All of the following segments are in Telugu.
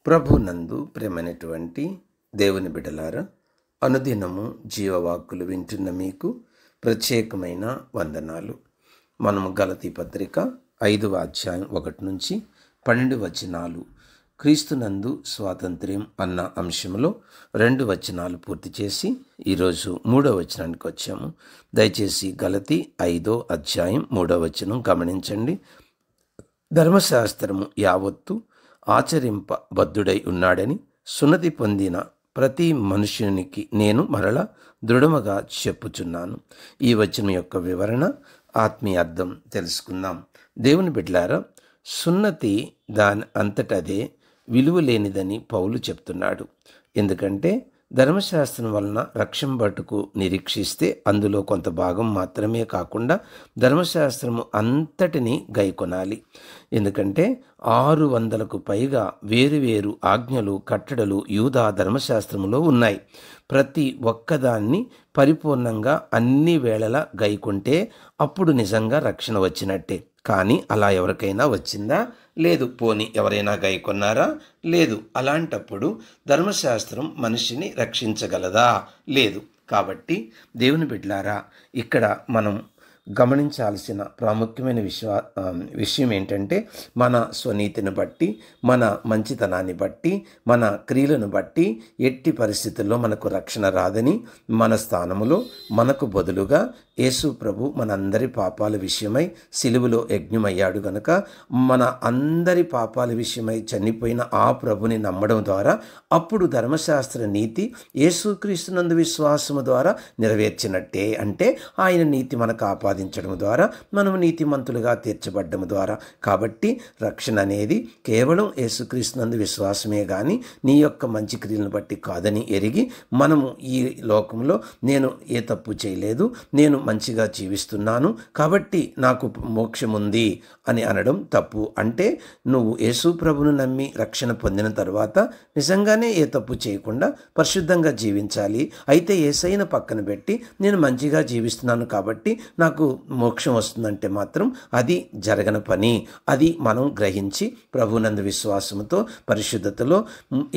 ప్రభునందు ప్రేమైనటువంటి దేవుని బిడ్డలారా, అనుదినము జీవవాక్కులు వింటున్న మీకు ప్రత్యేకమైన వందనాలు. మనము గలతీ పత్రిక 5వ అధ్యాయం 1 నుంచి 12 వచనాలు, క్రీస్తునందు స్వాతంత్ర్యం అన్న అంశంలో 2 వచనాలు పూర్తి చేసి ఈరోజు 3వ వచనానికి వచ్చాము. దయచేసి గలతీ 5వ అధ్యాయం 3వ వచనం గమనించండి. ధర్మశాస్త్రము యావత్తు ఆచరింపబద్ధుడై ఉన్నాడని సున్నతి పొందిన ప్రతి మనుష్యునికి నేను మరల దృఢముగా చెప్పుచున్నాను. ఈ వచనం యొక్క వివరణ, ఆత్మీయ అర్థం తెలుసుకుందాం. దేవుని బిడ్డలారా, సున్నతి దాని అంతటదే విలువ లేనిదని పౌలు చెప్తున్నాడు. ఎందుకంటే ధర్మశాస్త్రం వలన రక్షంబట్టుకు నిరీక్షిస్తే అందులో కొంత భాగం మాత్రమే కాకుండా ధర్మశాస్త్రము అంతటిని గైకొనాలి. ఎందుకంటే 600కు పైగా వేరువేరు ఆజ్ఞలు, కట్టడలు యూదా ధర్మశాస్త్రములో ఉన్నాయి. ప్రతి ఒక్కదాన్ని పరిపూర్ణంగా అన్ని వేళలా గైకుంటే అప్పుడు నిజంగా రక్షణ వచ్చినట్టే. కానీ అలా ఎవరికైనా వచ్చిందా? లేదు. పోనీ ఎవరైనా గైకొన్నారా? లేదు. అలాంటప్పుడు ధర్మశాస్త్రం మనిషిని రక్షించగలదా? లేదు. కాబట్టి దేవుని బిడ్డలారా, ఇక్కడ మనం గమనించాల్సిన ప్రాముఖ్యమైన విషయం ఏంటంటే, మన స్వనీతిని బట్టి, మన మంచితనాన్ని బట్టి, మన క్రియలను బట్టి ఎట్టి పరిస్థితుల్లో మనకు రక్షణ రాదని, మన స్థానములో మనకు బదులుగా యేసు ప్రభు మనందరి పాపాల విషయమై సిలువలో యజ్ఞమయ్యాడు గనుక మన అందరి పాపాల విషయమై చనిపోయిన ఆ ప్రభుని నమ్మడం ద్వారా అప్పుడు ధర్మశాస్త్ర నీతి యేసుక్రీస్తునందు విశ్వాసము ద్వారా నెరవేర్చినట్టే. అంటే ఆయన నీతి మనకు ఆపాదించడం ద్వారా మనము నీతిమంతులుగా తీర్చబడ్డము ద్వారా. కాబట్టి రక్షణ అనేది కేవలం యేసుక్రీస్తునందు విశ్వాసమే కానీ నీ యొక్క మంచి క్రియలను బట్టి కాదని ఎరిగి మనము ఈ లోకంలో నేను ఏ తప్పు చేయలేదు, నేను మంచిగా జీవిస్తున్నాను కాబట్టి నాకు మోక్షం ఉంది అని అనడం తప్పు. అంటే నువ్వు యేసు ప్రభును నమ్మి రక్షణ పొందిన తర్వాత నిజంగానే ఏ తప్పు చేయకుండా పరిశుద్ధంగా జీవించాలి. అయితే యేసయ్యన పక్కన పెట్టి నేను మంచిగా జీవిస్తున్నాను కాబట్టి నాకు మోక్షం వస్తుందంటే మాత్రం అది జరగని పని. అది మనం గ్రహించి ప్రభునందు విశ్వాసముతో పరిశుద్ధతలో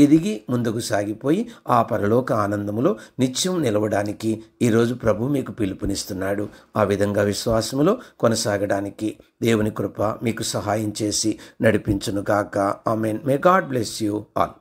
ఎదిగి ముందుకు సాగిపోయి ఆ పరలోక ఆనందములో నిత్యం నిలవడానికి ఈరోజు ప్రభు మీకు పిలుపునిస్తున్నాడు. ఆ విధంగా విశ్వాసములో కొనసాగడానికి దేవుని కృప మీకు సహాయం చేసి నడిపించును గాక. Amen. May God bless you all.